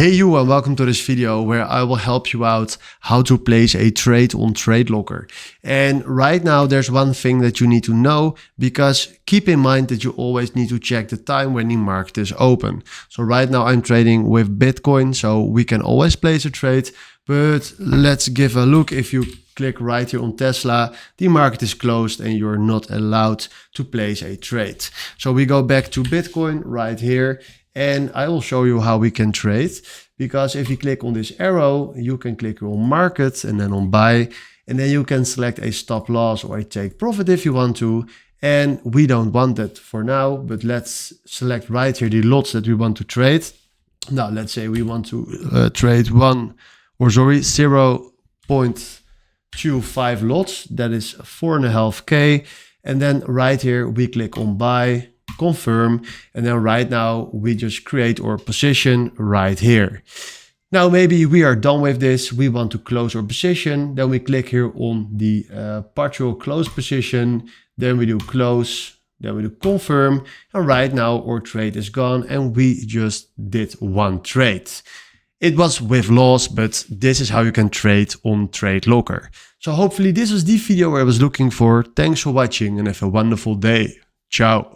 Hey you, and welcome to this video where I will help you out how to place a trade on TradeLocker. And right now there's one thing that you need to know, because keep in mind that you always need to check the time when the market is open. So right now I'm trading with Bitcoin, so we can always place a trade, but let's give a look. If you click right here on Tesla, the market is closed and you're not allowed to place a trade. So we go back to Bitcoin right here. And I will show you how we can trade, because if you click on this arrow, you can click on market and then on buy, and then you can select a stop loss or a take profit if you want to. And we don't want that for now, but let's select right here the lots that we want to trade. Now, let's say we want to trade 0.25 lots, that is 4.5K. And then right here, we click on buy, confirm, and then right now we just create our position right here. Now maybe we are done with this, we want to close our position, then we click here on the partial close position, then we do close, then we do confirm, and right now our trade is gone and we just did one trade. It was with loss, but this is how you can trade on TradeLocker. So hopefully this was the video I was looking for. Thanks for watching and have a wonderful day. Ciao.